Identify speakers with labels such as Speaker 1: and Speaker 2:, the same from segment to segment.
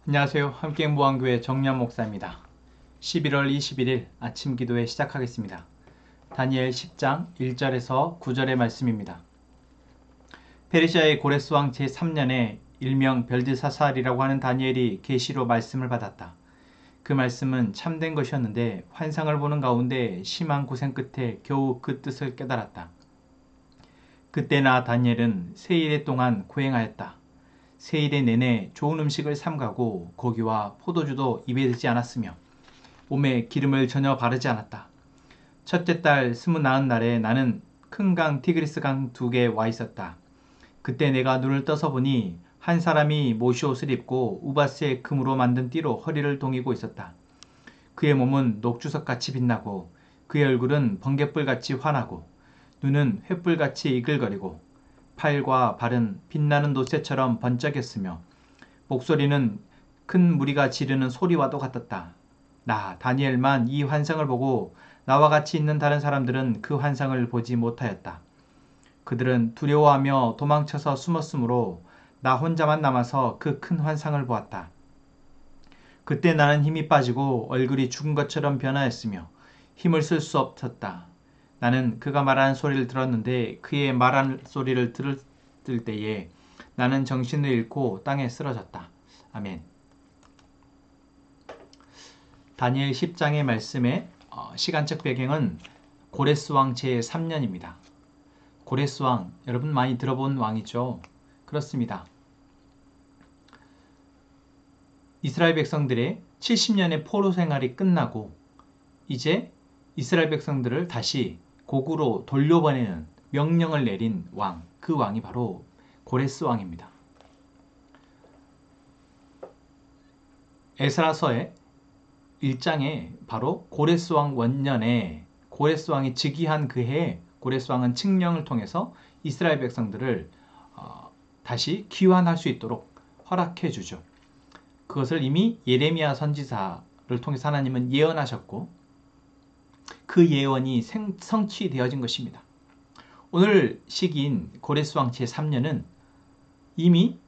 Speaker 1: 안녕하세요. 함께무한교회 정량 목사입니다. 11월 21일 아침 기도회 시작하겠습니다. 다니엘 10장 1절에서 9절의 말씀입니다. 페르시아의 고레스 왕 제3년에 일명 별드사살이라고 하는 다니엘이 계시로 말씀을 받았다. 그 말씀은 참된 것이었는데 환상을 보는 가운데 심한 고생 끝에 겨우 그 뜻을 깨달았다. 그때 나 다니엘은 세 일의 동안 고행하였다. 세 일의 내내 좋은 음식을 삼가고 고기와 포도주도 입에 들지 않았으며 몸에 기름을 전혀 바르지 않았다. 첫째 달 29날에 나는 큰 강 티그리스강 두 개에 와 있었다. 그때 내가 눈을 떠서 보니 한 사람이 모시옷을 입고 우바스의 금으로 만든 띠로 허리를 동이고 있었다. 그의 몸은 녹주석같이 빛나고 그의 얼굴은 번갯불같이 환하고 눈은 횃불같이 이글거리고 팔과 발은 빛나는 놋새처럼 번쩍였으며 목소리는 큰 무리가 지르는 소리와도 같았다. 나 다니엘만 이 환상을 보고 나와 같이 있는 다른 사람들은 그 환상을 보지 못하였다. 그들은 두려워하며 도망쳐서 숨었으므로 나 혼자만 남아서 그 큰 환상을 보았다. 그때 나는 힘이 빠지고 얼굴이 죽은 것처럼 변하였으며 힘을 쓸 수 없었다. 나는 그가 말하는 소리를 들었는데 그의 말하는 소리를 들을 때에 나는 정신을 잃고 땅에 쓰러졌다. 아멘. 다니엘 10장의 말씀의 시간적 배경은 고레스 왕 제3년입니다. 고레스 왕, 여러분 많이 들어본 왕이죠? 그렇습니다. 이스라엘 백성들의 70년의 포로 생활이 끝나고 이제 이스라엘 백성들을 다시 고국으로 돌려보내는 명령을 내린 왕, 그 왕이 바로 고레스 왕입니다. 에스라서의 1장에 바로 고레스 왕 원년에 고레스 왕이 즉위한 그 해에 고레스 왕은 칙령을 통해서 이스라엘 백성들을 다시 귀환할 수 있도록 허락해 주죠. 그것을 이미 예레미야 선지자를 통해서 하나님은 예언하셨고 그 예언이 성취되어진 것입니다. 오늘 시기인 고레스 왕 제3년은 이미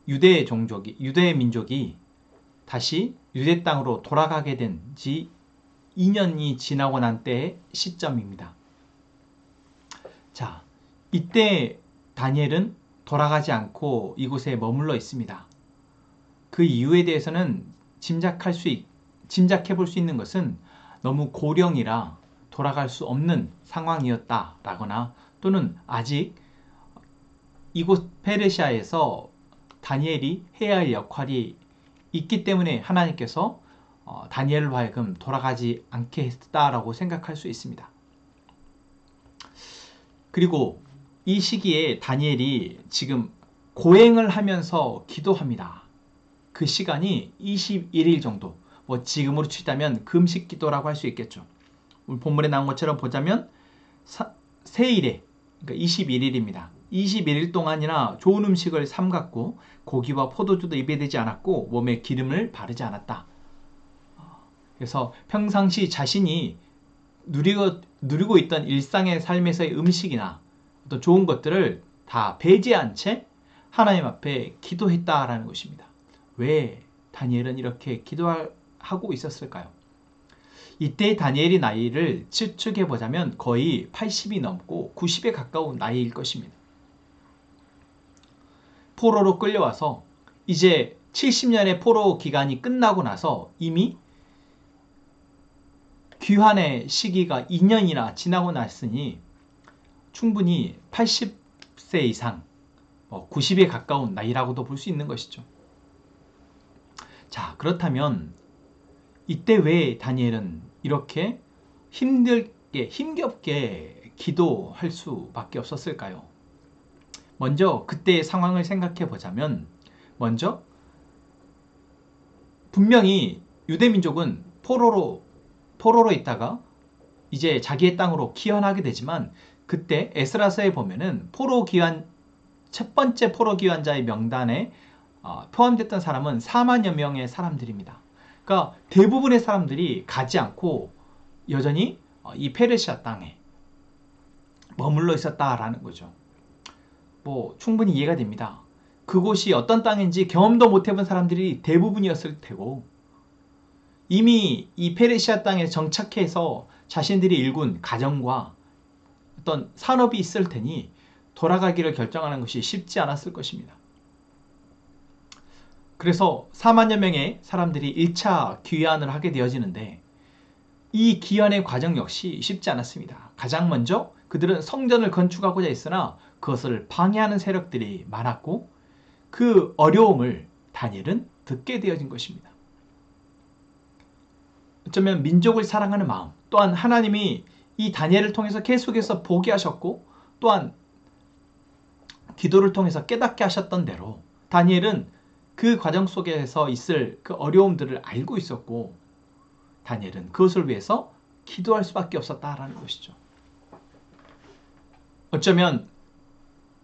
Speaker 1: 유대 민족이 다시 유대 땅으로 돌아가게 된 지 2년이 지나고 난 때의 시점입니다. 자, 이때 다니엘은 돌아가지 않고 이곳에 머물러 있습니다. 그 이유에 대해서는 짐작해 볼 수 있는 것은 너무 고령이라 돌아갈 수 없는 상황이었다라거나 또는 아직 이곳 페르시아에서 다니엘이 해야 할 역할이 있기 때문에 하나님께서 다니엘로 하여금 돌아가지 않게 했다라고 생각할 수 있습니다. 그리고 이 시기에 다니엘이 지금 고행을 하면서 기도합니다. 그 시간이 21일 정도, 지금으로 치자면 금식 기도라고 할 수 있겠죠. 오늘 본문에 나온 것처럼 보자면 세일에, 그러니까 21일입니다. 21일 동안이나 좋은 음식을 삼갔고 고기와 포도주도 입에 대지 않았고 몸에 기름을 바르지 않았다. 그래서 평상시 자신이 누리고 있던 일상의 삶에서의 음식이나 어떤 좋은 것들을 다 배제한 채 하나님 앞에 기도했다라는 것입니다. 왜 다니엘은 이렇게 기도하고 있었을까요? 이때 다니엘의 나이를 추측해 보자면 거의 80이 넘고 90에 가까운 나이일 것입니다. 포로로 끌려와서 이제 70년의 포로 기간이 끝나고 나서 이미 귀환의 시기가 2년이나 지나고 났으니 충분히 80세 이상, 90에 가까운 나이라고도 볼 수 있는 것이죠. 자, 그렇다면 이때 왜 다니엘은 이렇게 힘겹게 기도할 수밖에 없었을까요? 먼저 그때의 상황을 생각해 보자면 먼저 분명히 유대민족은 포로로 있다가 이제 자기의 땅으로 귀환하게 되지만 그때 에스라서에 보면은 첫 번째 포로 귀환자의 명단에 포함됐던 사람은 4만여 명의 사람들입니다. 그러니까 대부분의 사람들이 가지 않고 여전히 이 페르시아 땅에 머물러 있었다라는 거죠. 충분히 이해가 됩니다. 그곳이 어떤 땅인지 경험도 못 해본 사람들이 대부분이었을 테고, 이미 이 페르시아 땅에 정착해서 자신들이 일군 가정과 어떤 산업이 있을 테니 돌아가기를 결정하는 것이 쉽지 않았을 것입니다. 그래서 4만여 명의 사람들이 1차 귀환을 하게 되어지는데, 이 귀환의 과정 역시 쉽지 않았습니다. 가장 먼저 그들은 성전을 건축하고자 했으나 그것을 방해하는 세력들이 많았고, 그 어려움을 다니엘은 듣게 되어진 것입니다. 어쩌면 민족을 사랑하는 마음, 또한 하나님이 이 다니엘을 통해서 계속해서 보게 하셨고, 또한 기도를 통해서 깨닫게 하셨던 대로 다니엘은 그 과정 속에서 있을 그 어려움들을 알고 있었고, 다니엘은 그것을 위해서 기도할 수밖에 없었다라는 것이죠. 어쩌면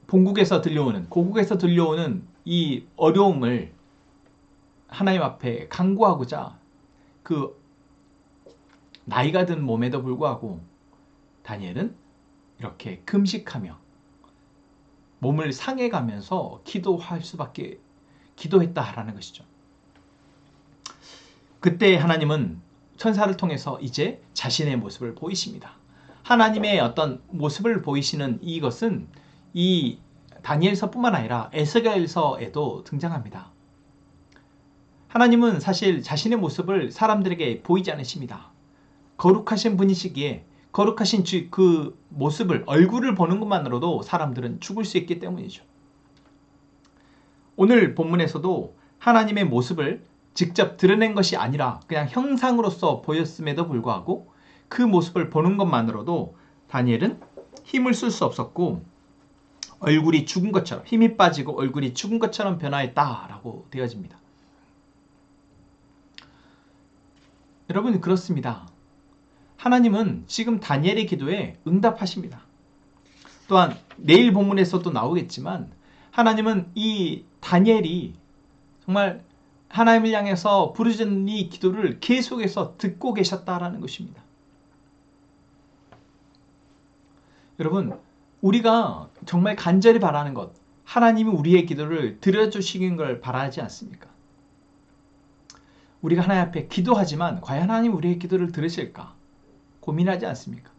Speaker 1: 본국에서 들려오는, 고국에서 들려오는 이 어려움을 하나님 앞에 간구하고자 그 나이가 든 몸에도 불구하고 다니엘은 이렇게 금식하며 몸을 상해가면서 기도했다라는 것이죠. 그때 하나님은 천사를 통해서 이제 자신의 모습을 보이십니다. 하나님의 어떤 모습을 보이시는 이것은 이 다니엘서뿐만 아니라 에스겔서에도 등장합니다. 하나님은 사실 자신의 모습을 사람들에게 보이지 않으십니다. 거룩하신 분이시기에 거룩하신 그 모습을, 얼굴을 보는 것만으로도 사람들은 죽을 수 있기 때문이죠. 오늘 본문에서도 하나님의 모습을 직접 드러낸 것이 아니라 그냥 형상으로서 보였음에도 불구하고 그 모습을 보는 것만으로도 다니엘은 힘을 쓸 수 없었고, 얼굴이 죽은 것처럼, 힘이 빠지고 얼굴이 죽은 것처럼 변화했다라고 되어집니다. 여러분, 그렇습니다. 하나님은 지금 다니엘의 기도에 응답하십니다. 또한 내일 본문에서도 나오겠지만 하나님은 이 다니엘이 정말 하나님을 향해서 부르짖는 이 기도를 계속해서 듣고 계셨다라는 것입니다. 여러분, 우리가 정말 간절히 바라는 것, 하나님이 우리의 기도를 들어주시는 걸 바라지 않습니까? 우리가 하나님 앞에 기도하지만 과연 하나님 우리의 기도를 들으실까 고민하지 않습니까?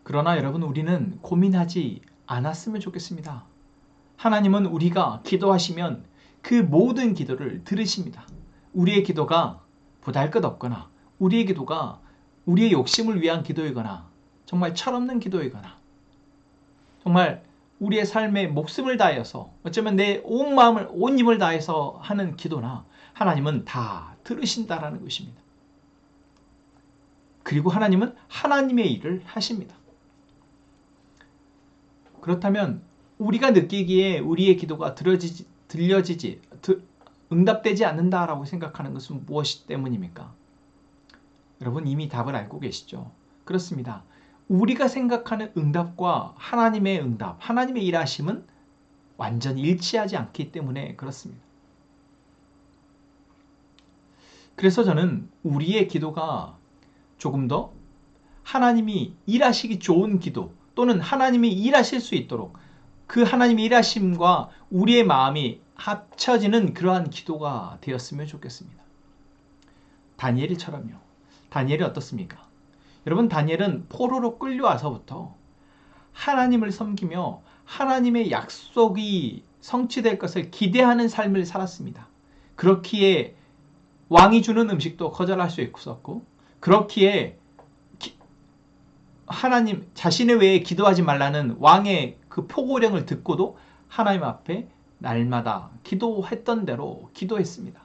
Speaker 1: 그러나 여러분, 우리는 고민하지 않았으면 좋겠습니다. 하나님은 우리가 기도하시면 그 모든 기도를 들으십니다. 우리의 기도가 보잘것없거나, 우리의 기도가 우리의 욕심을 위한 기도이거나, 정말 철없는 기도이거나, 정말 우리의 삶에 목숨을 다해서, 어쩌면 내 온 마음을, 온 힘을 다해서 하는 기도나 하나님은 다 들으신다라는 것입니다. 그리고 하나님은 하나님의 일을 하십니다. 그렇다면 우리가 느끼기에 우리의 기도가 응답되지 않는다라고 생각하는 것은 무엇이 때문입니까? 여러분, 이미 답을 알고 계시죠? 그렇습니다. 우리가 생각하는 응답과 하나님의 응답, 하나님의 일하심은 완전히 일치하지 않기 때문에 그렇습니다. 그래서 저는 우리의 기도가 조금 더 하나님이 일하시기 좋은 기도, 또는 하나님이 일하실 수 있도록 그 하나님의 일하심과 우리의 마음이 합쳐지는 그러한 기도가 되었으면 좋겠습니다. 다니엘처럼요. 다니엘이 어떻습니까? 여러분, 다니엘은 포로로 끌려와서부터 하나님을 섬기며 하나님의 약속이 성취될 것을 기대하는 삶을 살았습니다. 그렇기에 왕이 주는 음식도 거절할 수 있었고, 그렇기에 하나님 자신의 외에 기도하지 말라는 왕의 그 포고령을 듣고도 하나님 앞에 날마다 기도했던 대로 기도했습니다.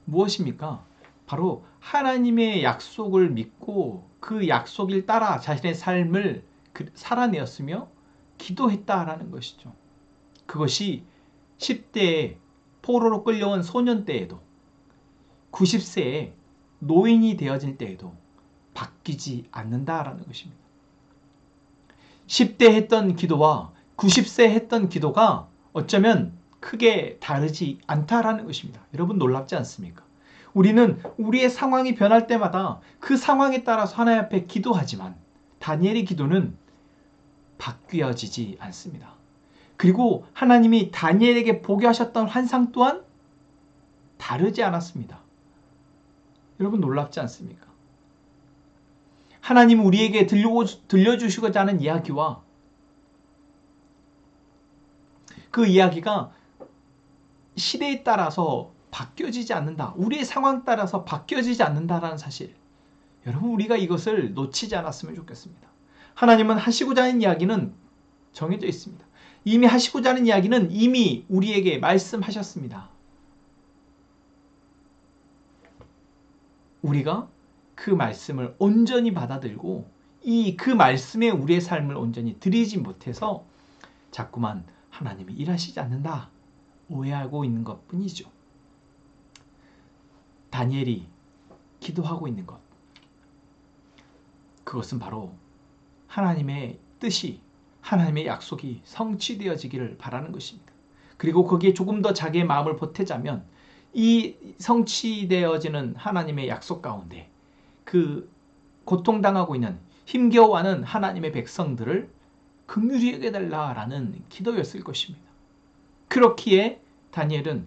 Speaker 1: 무엇입니까? 바로 하나님의 약속을 믿고 그 약속을 따라 자신의 삶을 살아내었으며 기도했다라는 것이죠. 그것이 10대에 포로로 끌려온 소년 때에도, 90세에 노인이 되어질 때에도 바뀌지 않는다라는 것입니다. 10대 했던 기도와 90세 했던 기도가 어쩌면 크게 다르지 않다라는 것입니다. 여러분, 놀랍지 않습니까? 우리는 우리의 상황이 변할 때마다 그 상황에 따라서 하나님 앞에 기도하지만, 다니엘의 기도는 바뀌어지지 않습니다. 그리고 하나님이 다니엘에게 보게 하셨던 환상 또한 다르지 않았습니다. 여러분 놀랍지 않습니까? 하나님 우리에게 들려주시고자 하는 이야기와 그 이야기가 시대에 따라서 바뀌어지지 않는다. 우리의 상황 따라서 바뀌어지지 않는다라는 사실. 여러분 우리가 이것을 놓치지 않았으면 좋겠습니다. 하나님은 하시고자 하는 이야기는 정해져 있습니다. 이미 하시고자 하는 이야기는 이미 우리에게 말씀하셨습니다. 우리가 그 말씀을 온전히 받아들고 그 말씀에 우리의 삶을 온전히 드리지 못해서 자꾸만 하나님이 일하시지 않는다 오해하고 있는 것뿐이죠. 다니엘이 기도하고 있는 것, 그것은 바로 하나님의 뜻이, 하나님의 약속이 성취되어지기를 바라는 것입니다. 그리고 거기에 조금 더 자기의 마음을 보태자면 이 성취되어지는 하나님의 약속 가운데 그 고통당하고 있는 힘겨워하는 하나님의 백성들을 긍휼히 여겨달라라는 기도였을 것입니다. 그렇기에 다니엘은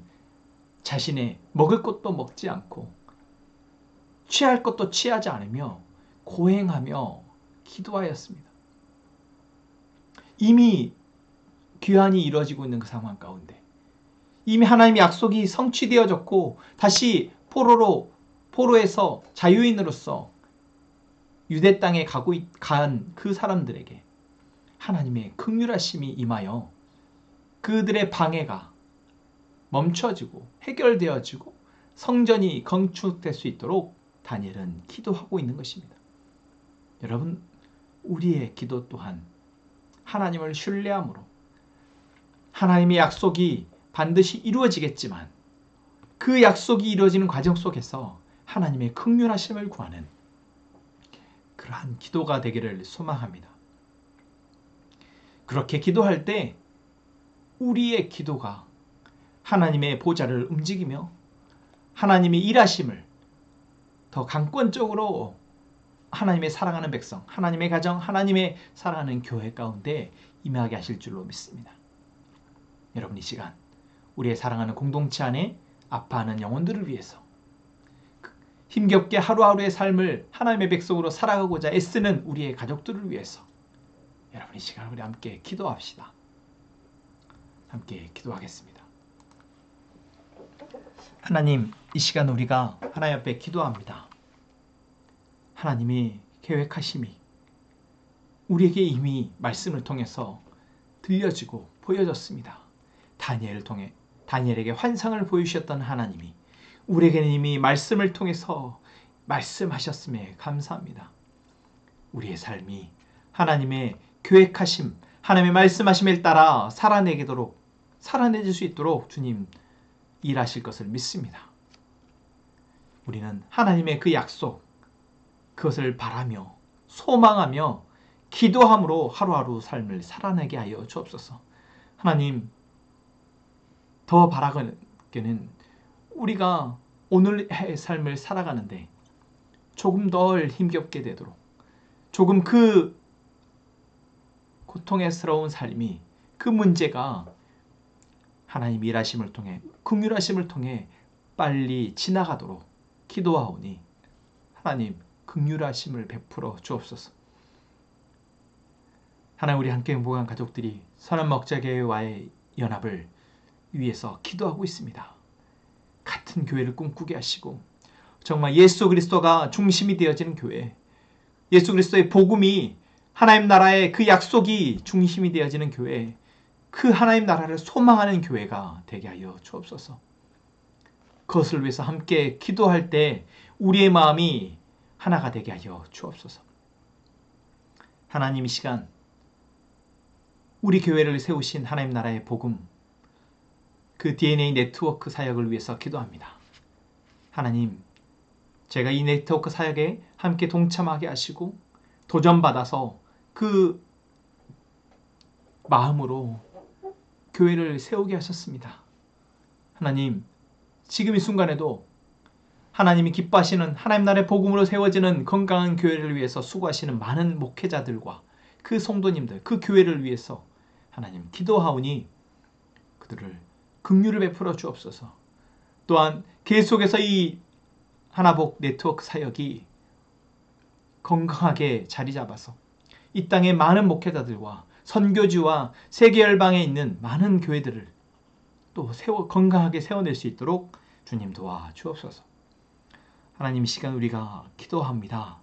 Speaker 1: 자신의 먹을 것도 먹지 않고 취할 것도 취하지 않으며 고행하며 기도하였습니다. 이미 귀환이 이루어지고 있는 그 상황 가운데 이미 하나님의 약속이 성취되어졌고 다시 포로에서 자유인으로서 유대 땅에 간 그 사람들에게 하나님의 긍휼하심이 임하여 그들의 방해가 멈춰지고 해결되어지고 성전이 건축될 수 있도록 다니엘은 기도하고 있는 것입니다. 여러분 우리의 기도 또한 하나님을 신뢰함으로 하나님의 약속이 반드시 이루어지겠지만 그 약속이 이루어지는 과정 속에서 하나님의 긍휼하심을 구하는 그러한 기도가 되기를 소망합니다. 그렇게 기도할 때 우리의 기도가 하나님의 보좌를 움직이며 하나님의 일하심을 더 강권적으로 하나님의 사랑하는 백성, 하나님의 가정, 하나님의 사랑하는 교회 가운데 임하게 하실 줄로 믿습니다. 여러분 이 시간 우리의 사랑하는 공동체 안에 아파하는 영혼들을 위해서 힘겹게 하루하루의 삶을 하나님의 백성으로 살아가고자 애쓰는 우리의 가족들을 위해서 여러분 이 시간 우리 함께 기도합시다. 함께 기도하겠습니다. 하나님 이 시간 우리가 하나님 앞에 기도합니다. 하나님이 계획하심이 우리에게 이미 말씀을 통해서 들려지고 보여졌습니다. 다니엘을 통해 다니엘에게 환상을 보여주셨던 하나님이 우리에게는 이미 말씀을 통해서 말씀하셨음에 감사합니다. 우리의 삶이 하나님의 계획하심, 하나님의 말씀하심에 따라 살아내질 수 있도록 주님 일하실 것을 믿습니다. 우리는 하나님의 그 약속, 그것을 바라며 소망하며 기도함으로 하루하루 삶을 살아내게 하여 주옵소서. 하나님 더 바라기는 우리가 오늘의 삶을 살아가는데 조금 덜 힘겹게 되도록 조금 그 고통스러운 삶이 그 문제가 하나님 일하심을 통해 긍휼하심을 통해 빨리 지나가도록 기도하오니 하나님 긍휼하심을 베풀어 주옵소서. 하나님 우리 함께 행복한 가족들이 선한 목자교회와의 연합을 위해서 기도하고 있습니다. 같은 교회를 꿈꾸게 하시고 정말 예수 그리스도가 중심이 되어지는 교회, 예수 그리스도의 복음이 하나님 나라의 그 약속이 중심이 되어지는 교회, 그 하나님 나라를 소망하는 교회가 되게 하여 주옵소서. 그것을 위해서 함께 기도할 때 우리의 마음이 하나가 되게 하여 주옵소서. 하나님 이 시간 우리 교회를 세우신 하나님 나라의 복음, 그 DNA 네트워크 사역을 위해서 기도합니다. 하나님, 제가 이 네트워크 사역에 함께 동참하게 하시고 도전받아서 그 마음으로 교회를 세우게 하셨습니다. 하나님, 지금 이 순간에도 하나님이 기뻐하시는 하나님 나라의 복음으로 세워지는 건강한 교회를 위해서 수고하시는 많은 목회자들과 그 성도님들, 그 교회를 위해서 하나님 기도하오니 그들을 긍휼을 베풀어 주옵소서. 또한 계속해서 이 하나복 네트워크 사역이 건강하게 자리 잡아서 이 땅의 많은 목회자들과 선교지와 세계 열방에 있는 많은 교회들을 또 건강하게 세워낼 수 있도록 주님 도와 주옵소서. 하나님, 이 시간 우리가 기도합니다.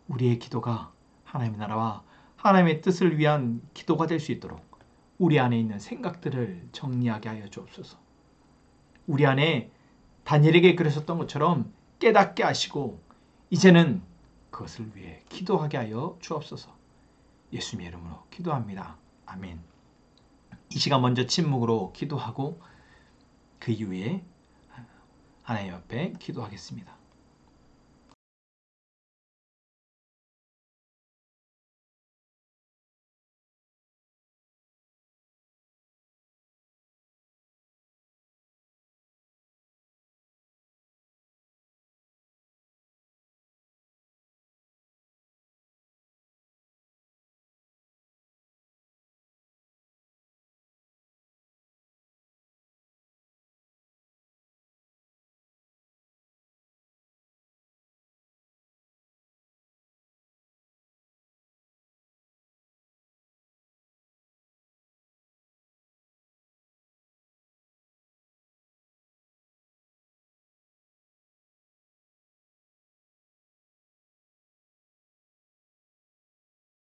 Speaker 1: 우리의 기도가 하나님의 나라와 하나님의 뜻을 위한 기도가 될 수 있도록 우리 안에 있는 생각들을 정리하게 하여 주옵소서. 우리 안에 다니엘에게 그러셨던 것처럼 깨닫게 하시고 이제는 그것을 위해 기도하게 하여 주옵소서. 예수님의 이름으로 기도합니다. 아멘. 이 시간 먼저 침묵으로 기도하고 그 이후에 하나님 앞에 기도하겠습니다.